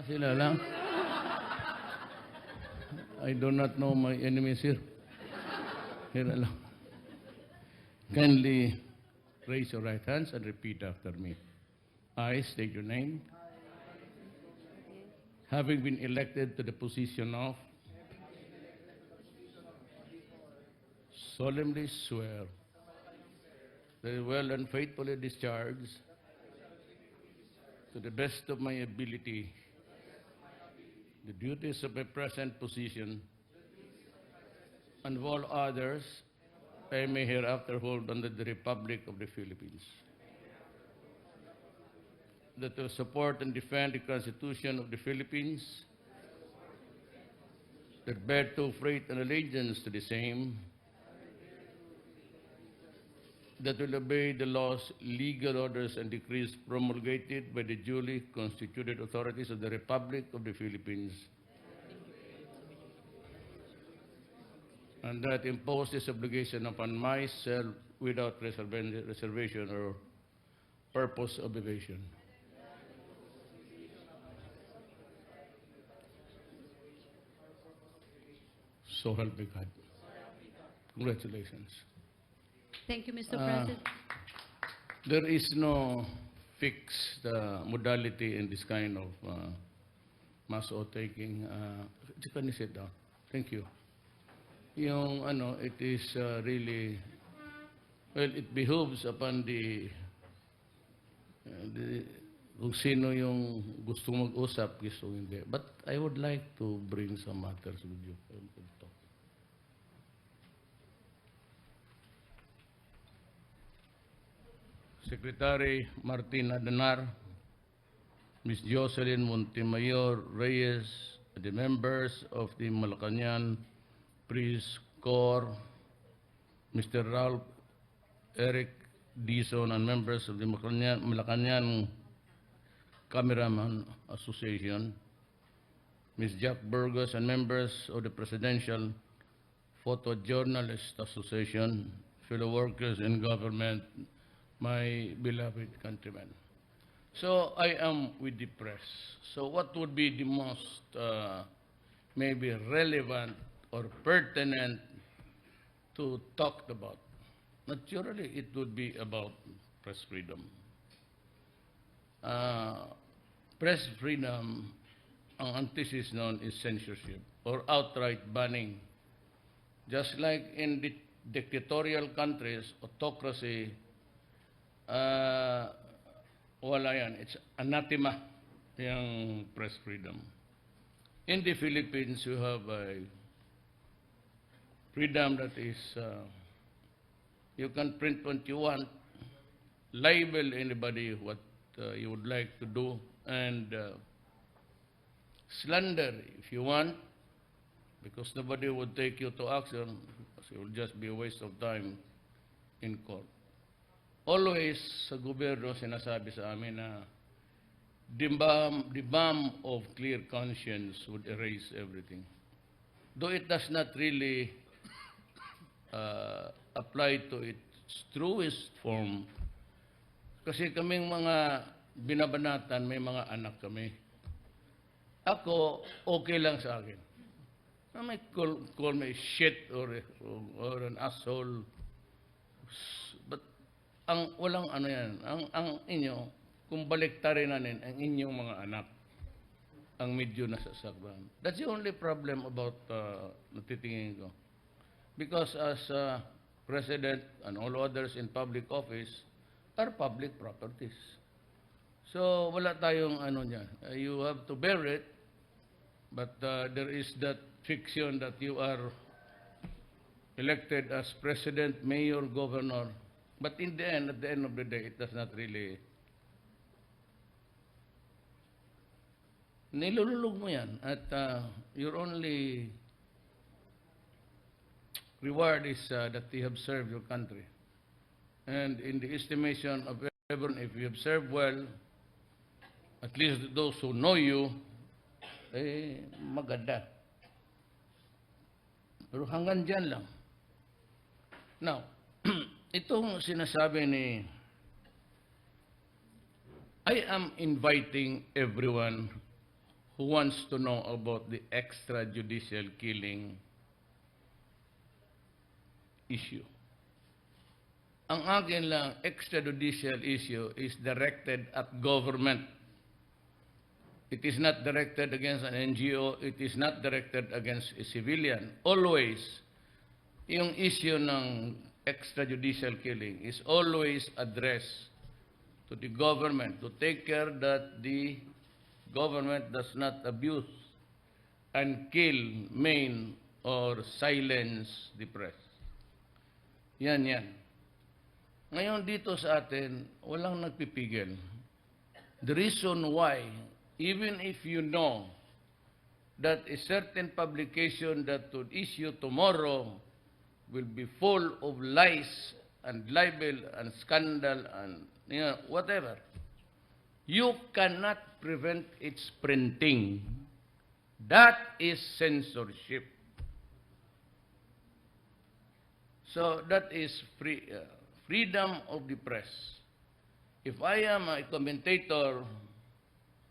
Sila lang. I do not know my enemies here. Here lang. Kindly raise your right hands and repeat after me. I state your name. Having been elected to the position of, solemnly swear that I will and faithfully discharge to the best of my ability the duties of my present position and of all others I may hereafter hold under the Republic of the Philippines. That I will support and defend the Constitution of the Philippines, that bear true faith and allegiance to the same, that will obey the laws, legal orders, and decrees promulgated by the duly constituted authorities of the Republic of the Philippines, and that impose this obligation upon myself without reservation or purpose of evasion. So help me God. Congratulations. Thank you, Mr. President. There is no fixed modality in this kind of mass oath-taking. Can you sit down? Thank you. Yung it is really, well, it behooves upon the kung sino yung gusto mag-usap, gusto hindi. But I would like to bring some matters with you. Secretary Martin Adanar, Ms. Jocelyn Montemayor Reyes, the members of the Malacanang Police Corps, Mr. Ralph Eric Dizon, and members of the Malacanang Cameraman Association, Ms. Jack Burgos, and members of the Presidential Photojournalist Association, fellow workers in government, my beloved countrymen. So I am with the press. So what would be the most maybe relevant or pertinent to talk about? Naturally, it would be about press freedom. Press freedom, ang antithesis known is censorship or outright banning. Just like in the dictatorial countries, autocracy, wala yan. It's anathema, yung press freedom. In the Philippines, you have a freedom that is, you can print what you want, label anybody what you would like to do, and slander if you want, because nobody would take you to action, because it will just be a waste of time in court. Always sa gobyerno sinasabi sa amin na the balm of clear conscience would erase everything. Though it does not really apply to its truest form, kasi kaming mga binabanatan, may mga anak kami. Ako, okay lang sa akin. I may call me shit or an asshole. But ang walang yan, ang inyo, kung baliktarin natin ang inyong mga anak, ang medyo nasasaktan. That's the only problem about natitingin ko. Because as President and all others in public office are public properties. So wala tayong niyan. You have to bear it, but there is that fiction that you are elected as President, Mayor, Governor. But in the end, at the end of the day, it does not really. Nilululog mo yan at your only reward is that you have served your country. And in the estimation of everyone, if you have served well, at least those who know you, maganda. Pero hanggang dyan lang. Now, itong sinasabi ni, I am inviting everyone who wants to know about the extrajudicial killing issue. Ang akin lang, extrajudicial issue is directed at government. It is not directed against an NGO. It is not directed against a civilian. Always, yung issue ng extrajudicial killing is always addressed to the government to take care that the government does not abuse and kill, maim, or silence the press. Yan. Ngayon dito sa atin, walang nagpipigil. The reason why, even if you know that a certain publication that would issue tomorrow will be full of lies and libel and scandal and whatever, you cannot prevent its printing. That is censorship. So that is freedom of the press. If I am a commentator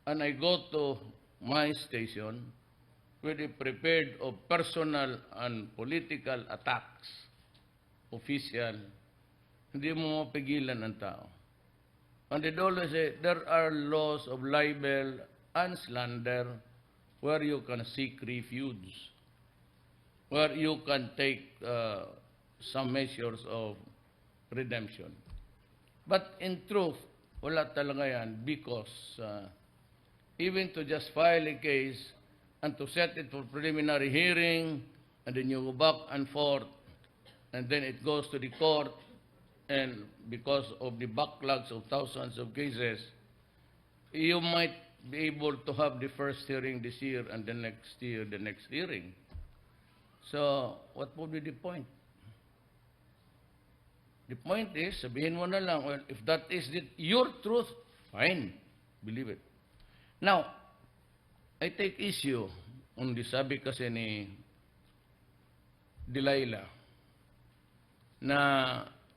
and I go to my station with a prepared of personal and political attacks, official, hindi mo mapigilan ang tao. And they always say, there are laws of libel and slander where you can seek refuge, where you can take some measures of redemption. But in truth, wala talaga yan because even to just file a case and to set it for preliminary hearing, and then you go back and forth, and then it goes to the court, and because of the backlogs of thousands of cases, you might be able to have the first hearing this year and the next year, the next hearing. So, what would be the point? The point is, sabihin mo na lang, well, if that is your truth, fine, believe it. Now, I take issue on the sabi kasi ni Delilah na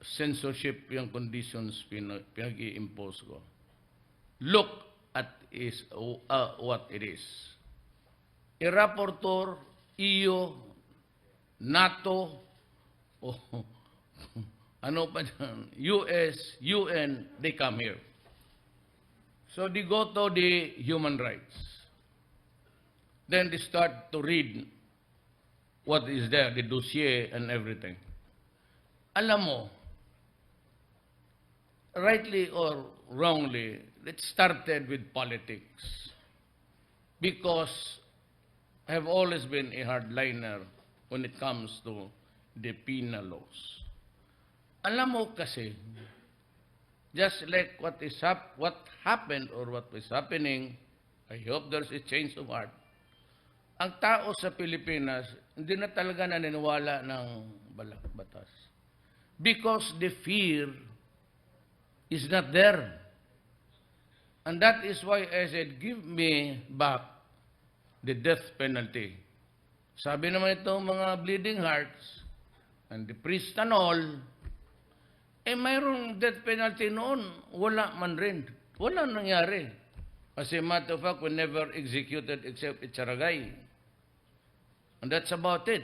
censorship yung conditions pinag-i-impose ko. Look at what it is. A rapporteur, EU, NATO, ano pa dyan, US, UN, they come here. So they go to the human rights. Then they start to read what is there, the dossier and everything. Alam mo, rightly or wrongly, it started with politics. Because I have always been a hardliner when it comes to the penal laws. Alam mo kasi, just like what happened or what is happening, I hope there's a change of heart. Ang tao sa Pilipinas, hindi na talaga naniniwala ng batas. Because the fear is not there. And that is why I said, give me back the death penalty. Sabi naman itong mga bleeding hearts and the priest and all, mayroong death penalty noon, wala man rin. Wala nangyari. As a matter of fact, we never executed except Icharagay. And that's about it.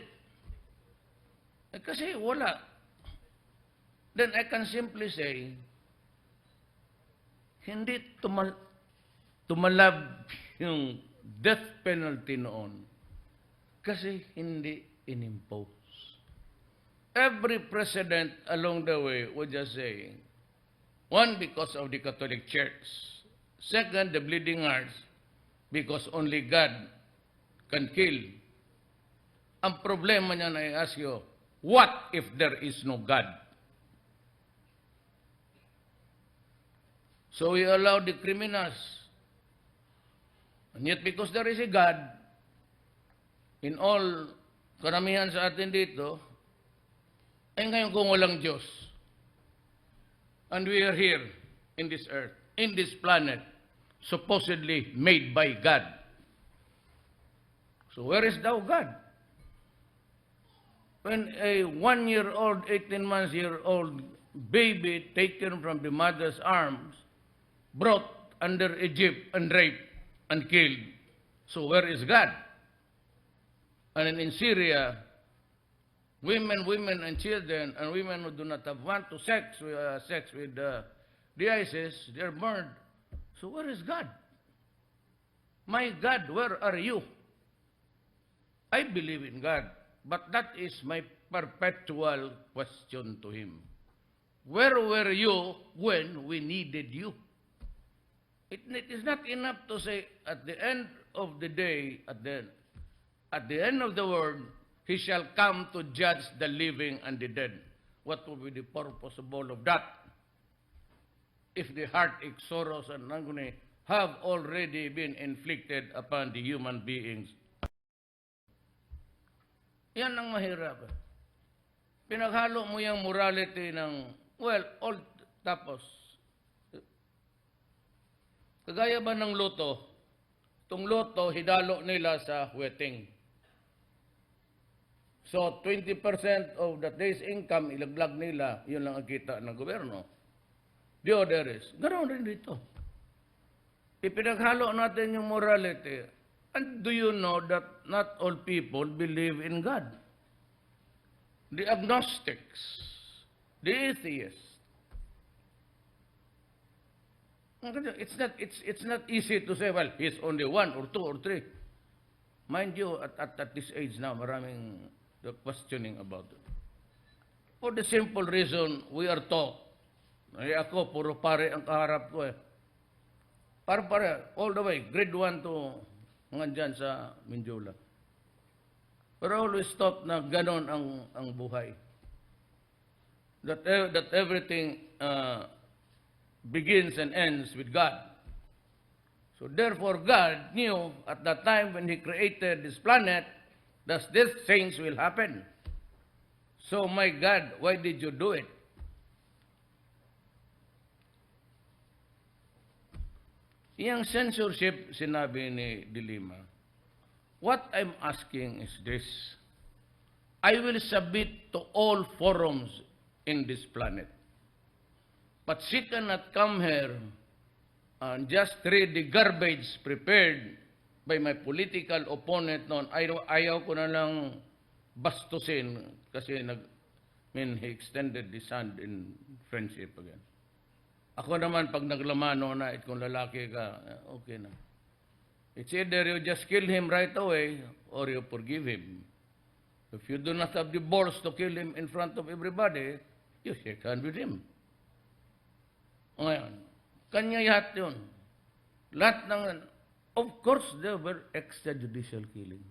Kasi wala. Then I can simply say, hindi tumalab yung death penalty noon kasi hindi inimpose. Every president along the way would just say, one, because of the Catholic Church. Second, the bleeding hearts, because only God can kill. Ang problema niya na I ask you, what if there is no God? So we allow the criminals. And yet because there is a God, in all karamihan sa atin dito, ay ngayon kung walang Diyos. And we are here in this earth, in this planet, supposedly made by God. So where is thou God? When a 1-year-old, 18-month-old baby taken from the mother's arms, brought under Egypt and raped and killed, So where is God? And in Syria, women and children, and women who do not have want to sex with the ISIS, they're burned. So where is God? My God, where are you? I believe in God, but that is my perpetual question to Him. Where were you when we needed you? It is not enough to say at the end of the day, at the end of the world, He shall come to judge the living and the dead. What will be the purpose of all of that? If the heartache, sorrows, and agony have already been inflicted upon the human beings. Yan ang mahirap. Pinaghalo mo yung morality ng, well, old, tapos, kagaya ba ng loto? Itong loto, hidalo nila sa wedding. So, 20% of that day's income, ilaglag nila, yun lang ang kita ng gobyerno. The other is, ganoon rin dito. Ipinaghalo natin yung morality. And do you know that not all people believe in God? The agnostics, the atheists. It's not easy to say, well, he's only one or two or three. Mind you, at this age now, maraming questioning about it. For the simple reason, we are taught. Ay ako, puro pare ang kaharap ko eh. Pare, all the way, grade 1 to hanggang dyan sa Mindula. Pero always taught na ganon ang buhay. That everything begins and ends with God. So therefore, God knew at that time when He created this planet that these things will happen. So my God, why did you do it? Yung censorship, sinabi ni De Lima, what I'm asking is this. I will submit to all forums in this planet. But she cannot come here and just read the garbage prepared by my political opponent noon. Ayaw ko na lang bastusin kasi he extended his hand in friendship again. Ako naman, pag naglamano na, kung lalaki ka, okay na. It's either you just kill him right away or you forgive him. If you do not have the balls to kill him in front of everybody, you shake hand with him. Ngayon, kanya lahat yun. Lahat ng, of course, there were extrajudicial killing.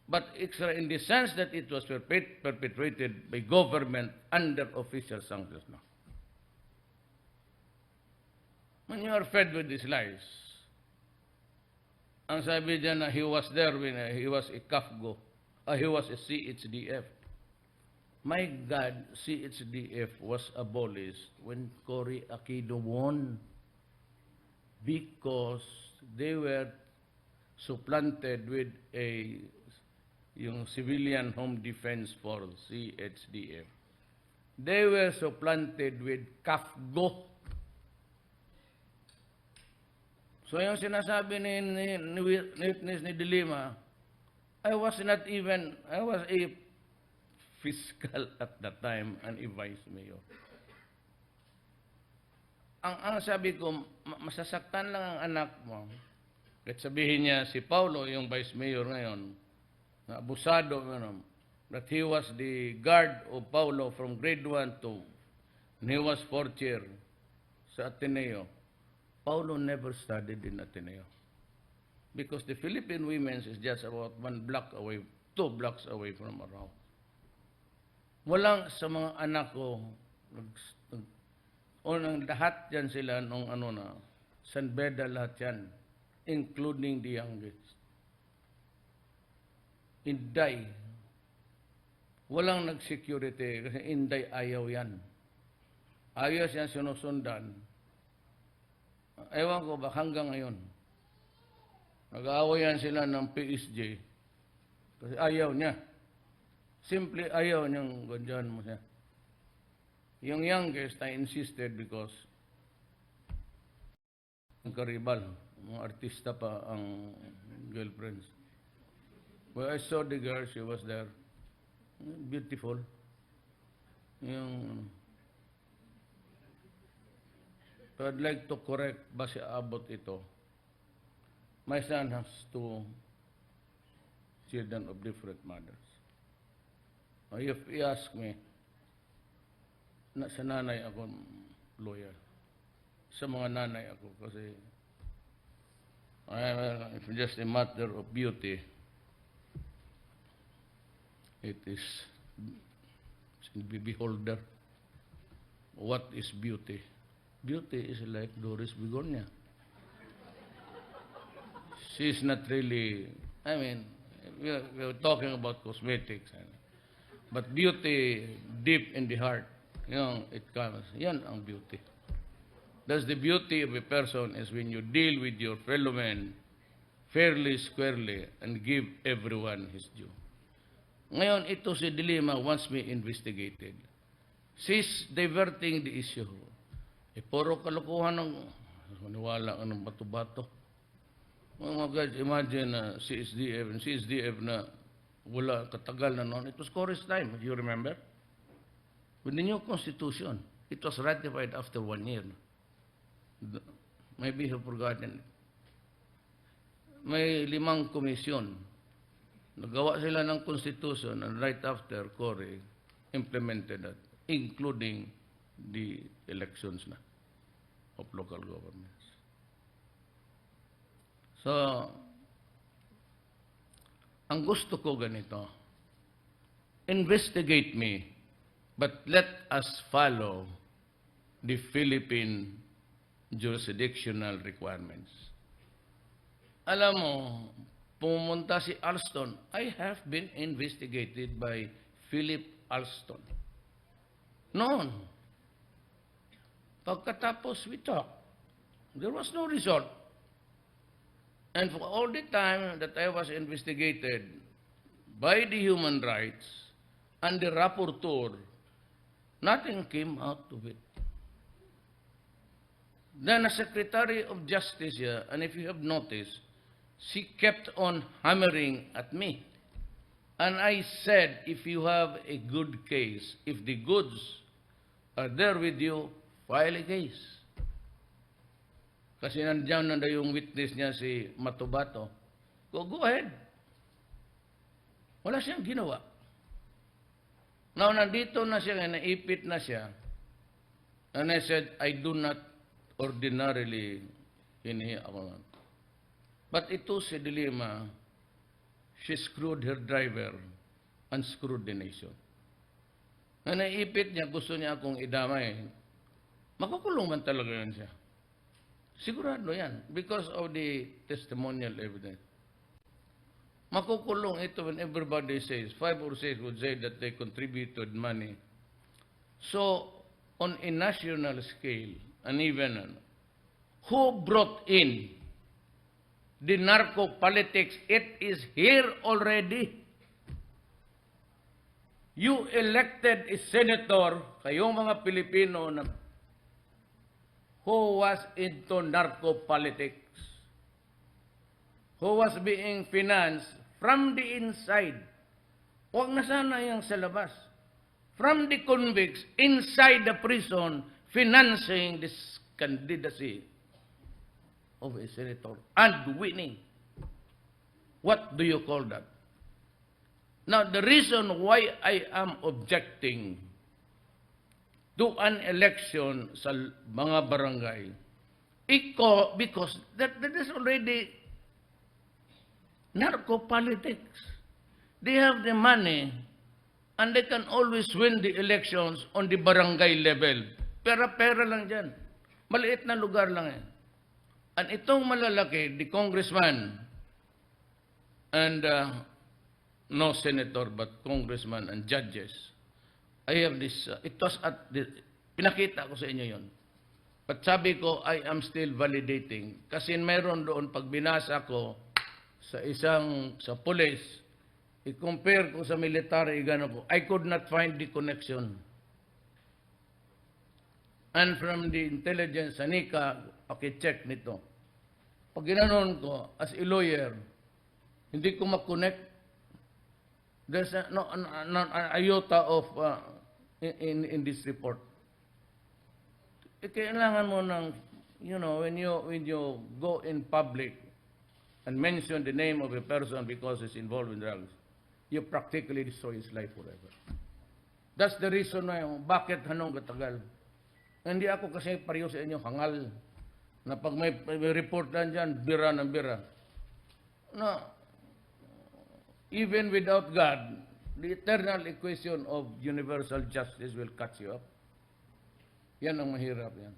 But extra in the sense that it was perpetrated by government under official sanctions now. When you are fed with these lies, ang sabi niya na he was there when he was a CAFGO, he was a CHDF. My God, CHDF was abolished when Cory Aquino won because they were supplanted with yung Civilian Home Defense Force, CHDF. They were supplanted with CAFGO. So yung sinasabi ni De Lima, I was a fiscal at that time and a vice mayor. Ang sabi ko, masasaktan lang ang anak mo. Kahit sabihin niya si Paulo, yung vice mayor ngayon, na abusado, that he was the guard of Paulo from grade 1 to, and he was fourth year sa Ateneo. Paulo never studied in Ateneo because the Philippine women's is just about 1 block away, 2 blocks away from our house. Walang sa mga anak ko, lahat yan sila nung San Beda lahat yan, including the youngest. Inday, walang nag-security kasi Inday ayaw yan. Ayaw yan sinusundan. Ewan ko ba hanggang ngayon. Nag-aawayan sila ng PSG kasi ayaw niya. Simple ayaw niyang ganyan mo siya. Yung youngest, I insisted because ang karibal. mga artista pa ang girlfriends. Well, I saw the girl, she was there. Beautiful. Yung, so I'd like to correct base abot ito. My son has two children of different mothers. If you ask me, sa nanay ako lawyer. Sa mga nanay ako kasi it's just a matter of beauty. It is beholder. What is beauty? Beauty is like Doris Begonia. She's not really, I mean, we're talking about cosmetics. But beauty deep in the heart, it comes. Yan ang beauty. That's the beauty of a person is when you deal with your fellow men fairly, squarely, and give everyone his due. Ngayon, ito si Dilima wants me investigated. She's diverting the issue. Puro kalokohan ng maniwala ka ng bato-bato. Mga guys, imagine CSDF na wala katagal na noon. It was Cory's time, you remember? With the new constitution, it was ratified after 1 year. Maybe you've forgotten it. May 5 komisyon. Nagawa sila ng constitution and right after Cory implemented that, including the elections na of local governments. So, ang gusto ko ganito, investigate me, but let us follow the Philippine jurisdictional requirements. Alam mo, pumunta si Alston, I have been investigated by Philip Alston. Noon, pagkatapos we talked, there was no result. And for all the time that I was investigated by the human rights and the rapporteur, nothing came out of it. Then a Secretary of Justice here, and if you have noticed, she kept on hammering at me. And I said, if you have a good case, if the goods are there with you, file a case. Kasi nandiyan na yung witness niya si Matubato. Go ahead. Wala siyang ginawa. Now, nandito na siya, naipit na siya. And I said, I do not ordinarily hinihi ako. But ito si Dilima, she screwed her driver and screwed the nation. Na naipit niya, gusto niya akong idamay. Makukulong man talaga yan siya. Sigurado yan, because of the testimonial evidence. Makukulong ito when everybody says, 5 or 6 would say that they contributed money. So, on a national scale, and even, who brought in the narco politics? It is here already. You elected a senator, kayong mga Pilipino na who was into narco politics, who was being financed from the inside. Huwag na sana yung sa labas. From the convicts inside the prison, financing this candidacy of a senator and winning. What do you call that? Now, the reason why I am objecting to an election sa mga barangay, because that is already narco politics. They have the money and they can always win the elections on the barangay level. Pera-pera lang dyan. Maliit na lugar lang yan. And itong malalaki, the congressman, and no senator but congressman and judges, I have this, it was at the, pinakita ko sa inyo yon. But sabi ko, I am still validating. Kasi mayroon doon, pag binasa ko sa sa police, i-compare ko sa military, gano'n po, I could not find the connection. And from the intelligence, Anika, okay, check nito. Pag ginanon ko, as a lawyer, hindi ko makonect. There's an iota of in this report. Kailangan mo ng, when you go in public and mention the name of a person because he's involved in drugs, you practically destroy his life forever. That's the reason why, bakit hanong katagal. Hindi ako kasi pareho sa inyo hangal na pag may report lang dyan, bira ng bira. No, even without God, the eternal equation of universal justice will catch you up. Yan ang mahirap yan.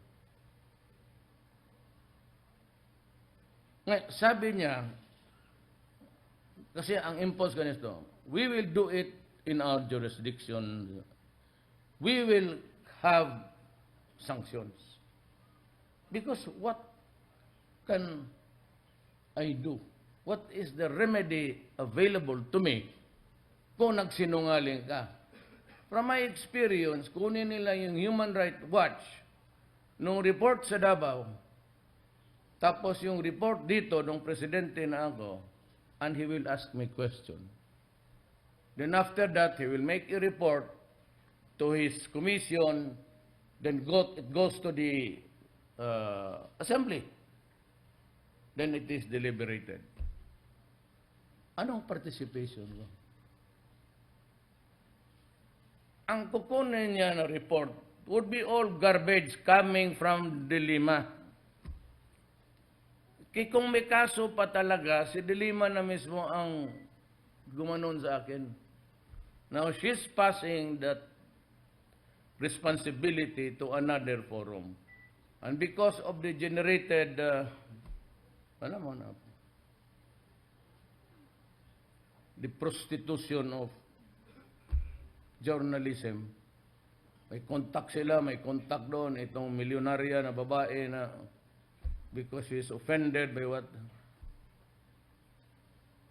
Ngayon, sabi niya, kasi ang impulse ganito, we will do it in our jurisdiction. We will have sanctions. Because what can I do? What is the remedy available to me kung nagsinungaling ka? From my experience, kunin nila yung Human Rights Watch nung report sa Davao, tapos yung report dito nung presidente na ako, and he will ask me question. Then after that, he will make a report to his commission, then it goes to the assembly. Then it is deliberated. Anong participation mo? Ang kukunin niya na report would be all garbage coming from Dilima. Kung may kaso pa talaga, si Dilima na mismo ang gumanon sa akin. Now, she's passing that responsibility to another forum. And because of the generated, the prostitution of journalism, may contact sila, may contact doon, itong milyonarya na babae na because she is offended by what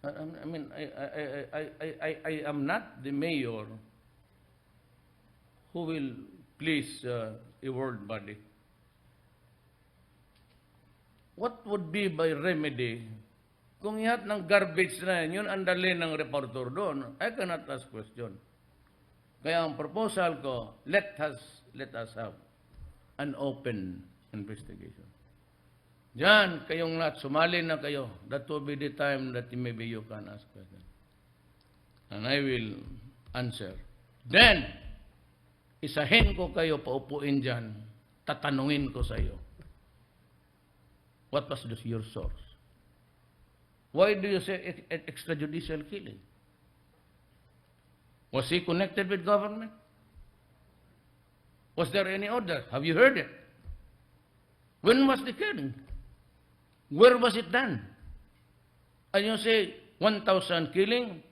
I mean, I am not the mayor who will please a world body. What would be my remedy kung ihat ng garbage na yun ang dali ng reporter doon? I cannot ask question. Kaya ang proposal ko, let us have an open investigation. Diyan, kayong lahat, sumali na kayo. That will be the time that maybe you can ask questions. And I will answer. Then, isahin ko kayo, paupuin dyan, tatanungin ko sa iyo. What was your source? Why do you say extrajudicial killing? Was he connected with government? Was there any order? Have you heard it? When was the killing? Where was it done? And you say 1,000 killing?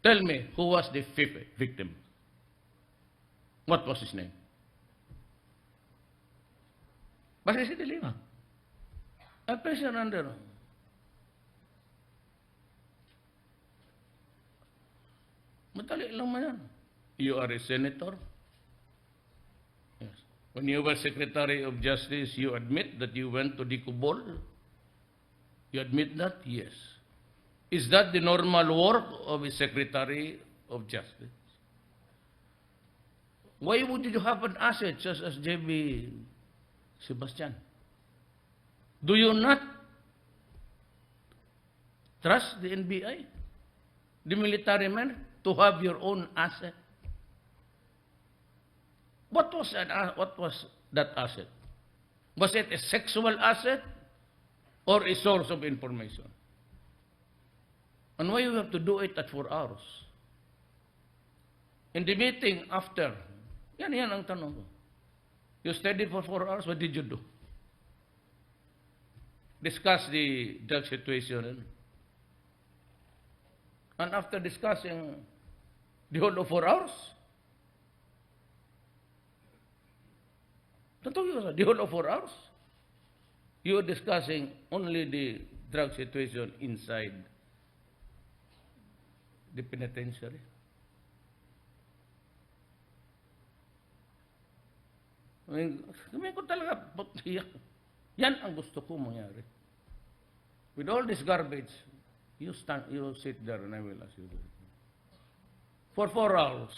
Tell me, who was the fifth victim? What was his name? Basta si Dilima. A person under. Madali lang man yan. You are a senator. Yes. When you were Secretary of Justice, you admit that you went to the Kubol? You admit that? Yes. Is that the normal work of a Secretary of Justice? Why would you have an asset such as J.B. Sebastian? Do you not trust the NBI, the military men, to have your own asset? What was that asset? Was it a sexual asset or a source of information? And why you have to do it at 4 hours? In the meeting after, yan ang tanong ko. You studied for 4 hours, what did you do? Discuss the drug situation. And after discussing the whole of 4 hours, the whole of 4 hours, you are discussing only the drug situation inside the penitentiary. I mean, ko talaga, yan ang gusto ko mangyari. with all this garbage, you sit there and I will ask you. For 4 hours.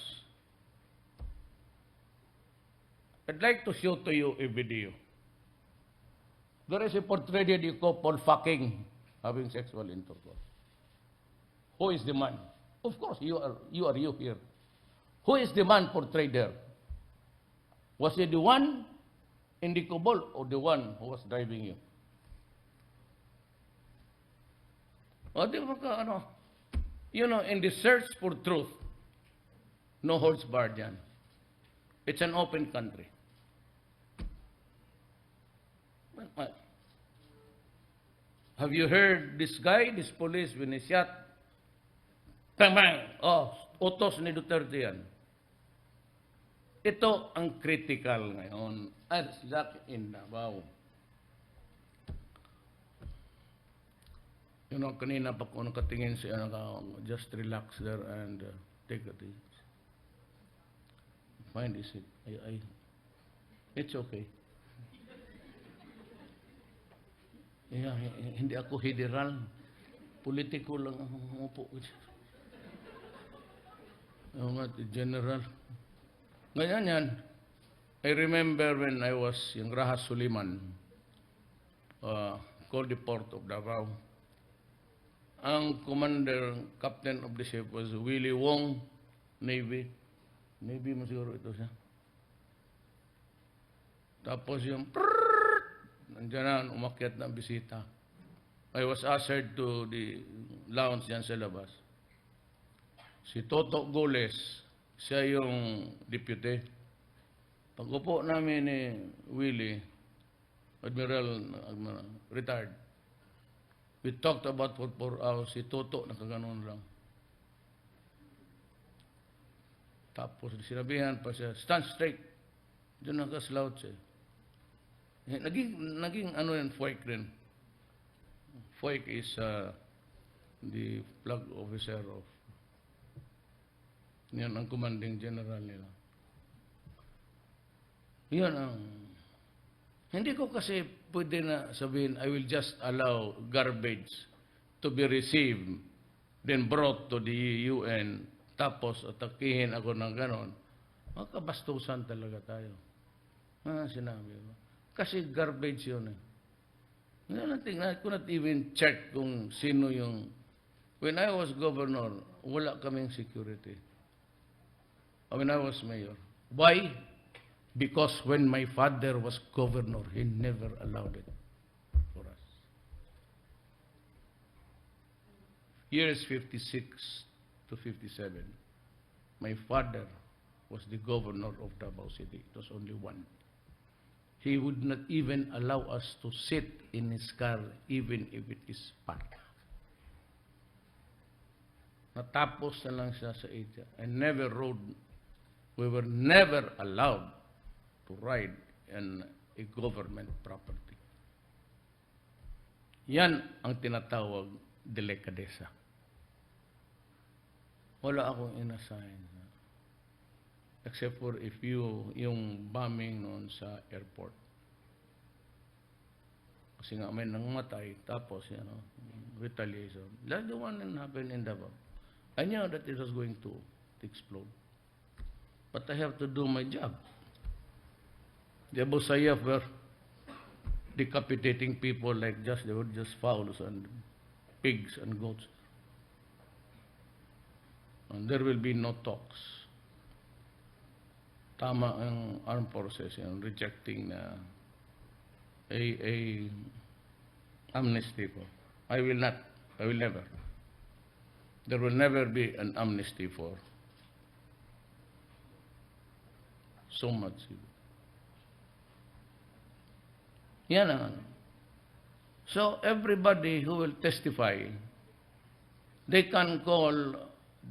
I'd like to show to you a video. There is a portrayed couple fucking, having sexual intercourse. Who is the man? Of course, you here. Who is the man portrayed there? Was it the one in the couple or the one who was driving you? O di ba ka, ano? You know, in the search for truth, no holds barred yan. It's an open country. Have you heard this guy, this police, when he shot? Tamang! Oh, utos ni Duterte yan. Ito ang critical ngayon. As that in Davao. You know, kanina pa ko nakatingin siya, just relax there and take a thing. Find is it. It's okay. Yeah, hindi ako federal. Politiko lang ang umupo. General. Ngayon yan, I remember when I was yung Rahas Suliman, called the Port of Davao. Ang commander, captain of the ship was Willie Wong, Navy. Navy mo siguro ito siya. Tapos yung nandiyan na, umakyat na bisita. I was ushered to the lounge dyan sa labas. Si Toto Goles, siya yung deputy. Pag upo namin ni Willie, Admiral, retired, we talked about for 4 hours. Si Toto, nakaganon lang. Tapos sinabihan pa siya, stand straight. Diyan nakaslaut siya. Naging ano yan, FOIC rin. FOIC is the flag officer of, yan ang commanding general nila. Yan ang, hindi ko kasi pwede na sabihin, I will just allow garbage to be received, then brought to the UN, tapos atakihin ako ng ganon. Makabastusan talaga tayo. Sinabi mo. Kasi garbage yun eh. I could not even check kung sino yung... When I was governor, wala kaming security. When I was mayor. Why? Because when my father was governor, he never allowed it for us. Years 56 to 57, my father was the governor of Davao City. It was only one. He would not even allow us to sit in his car, even if it is parked. Natapos na lang siya sa Asia. And never rode. We were never allowed to ride in a government property. Yan ang tinatawag delikadesa. Wala akong inassign. Except for if yung bombing noon sa airport. Kasi nga may nangamatay, tapos, retaliation. Like the one that happened in Davao. I knew that it was going to explode. But I have to do my job. The Abu Sayyaf were decapitating people like they were just fowls and pigs and goats. And there will be no talks. Tama ang armed forces rejecting a amnesty for. I will never. There will never be an amnesty for so much. Yan ang. So everybody who will testify, they can call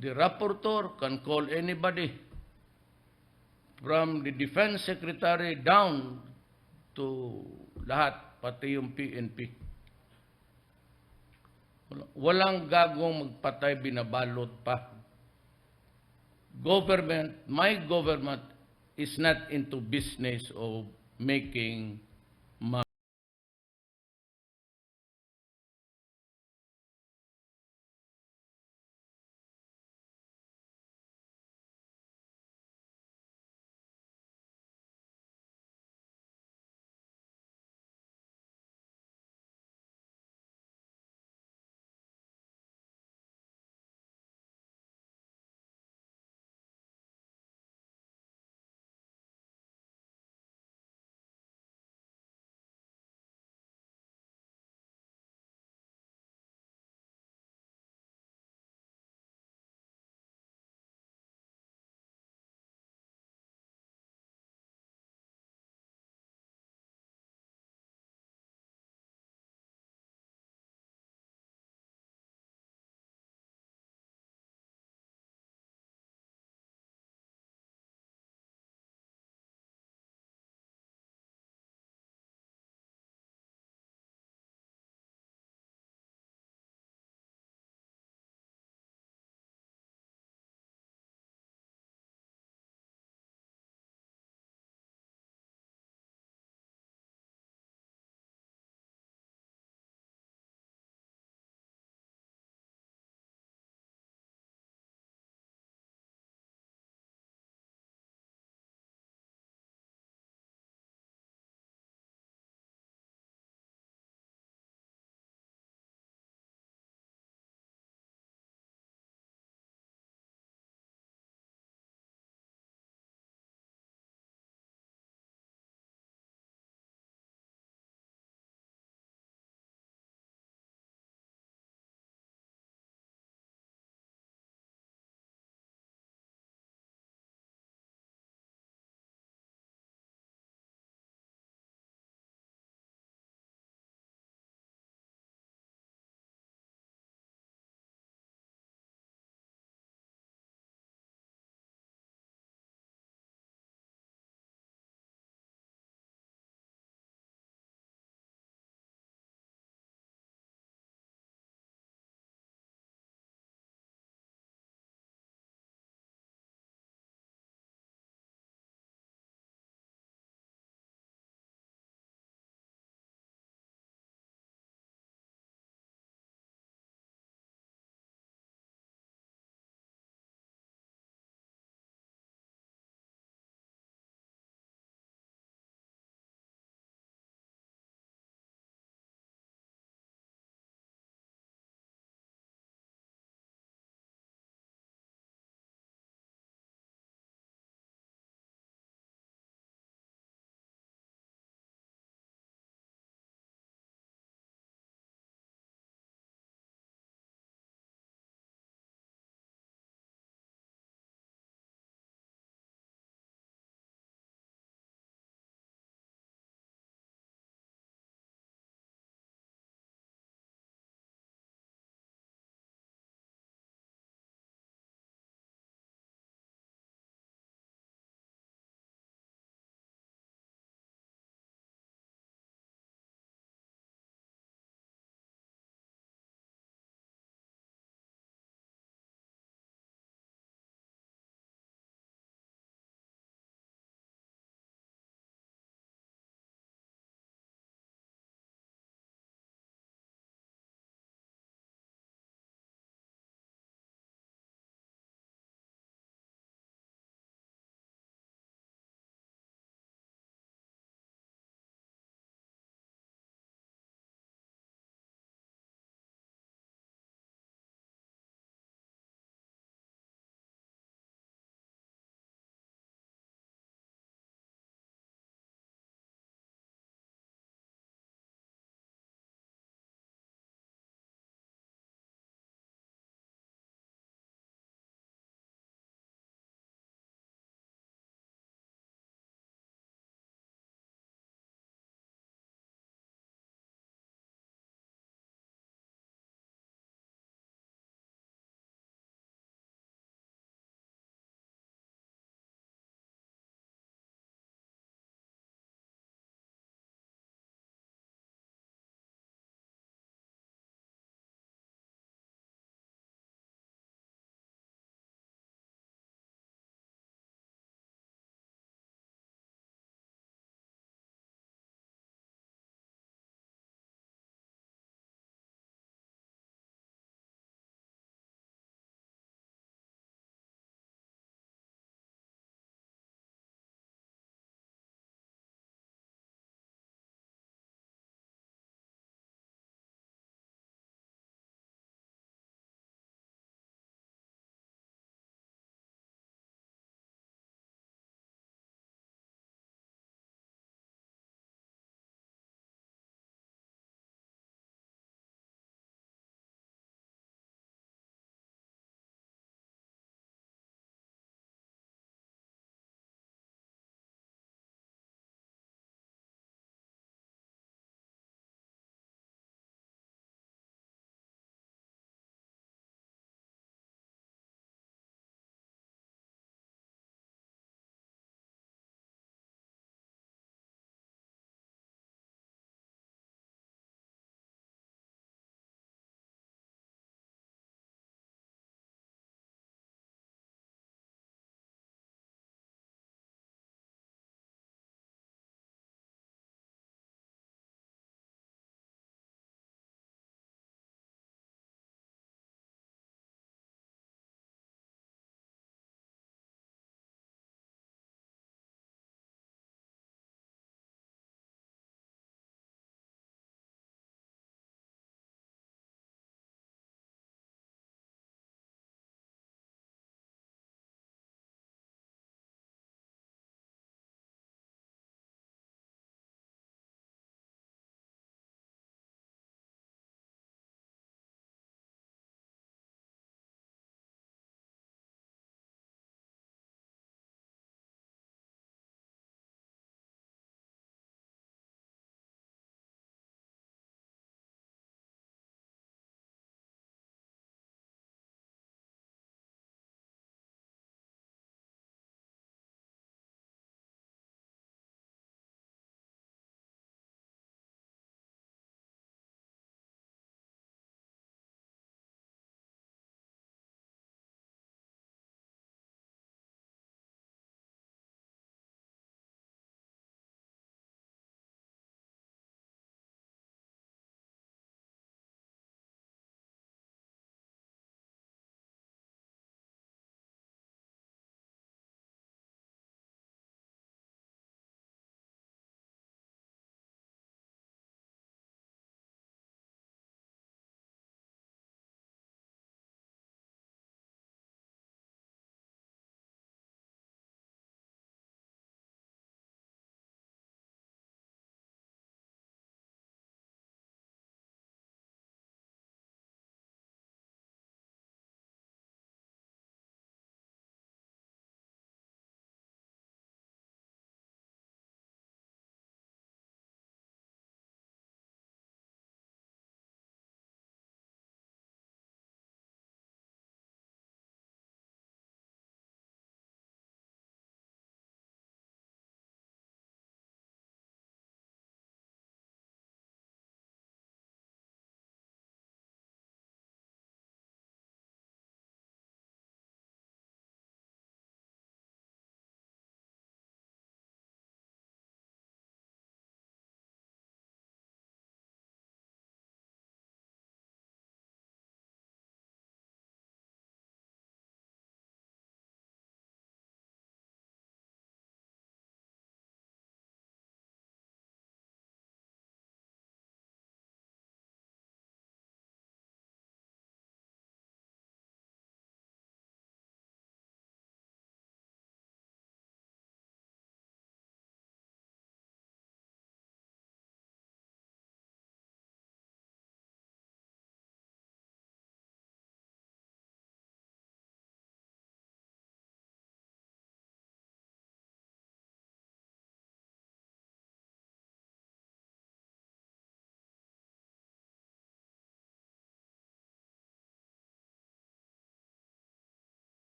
the rapporteur, can call anybody from the defense secretary down to lahat, pati yung PNP. Walang gagong magpatay, binabalot pa. My government is not into business of making